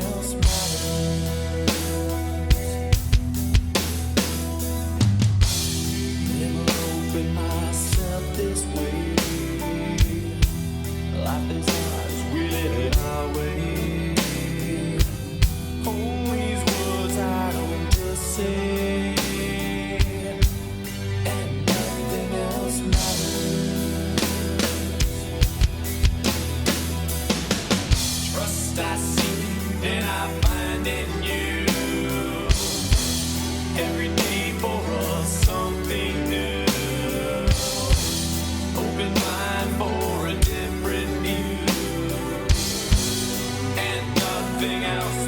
else matters. Never opened myself this way. Life is ours, we live it our way. Hold these words I don't just say, and nothing else matters. Trust I seek and I find in you. Every day for us something new. Open mind for a different view, and nothing else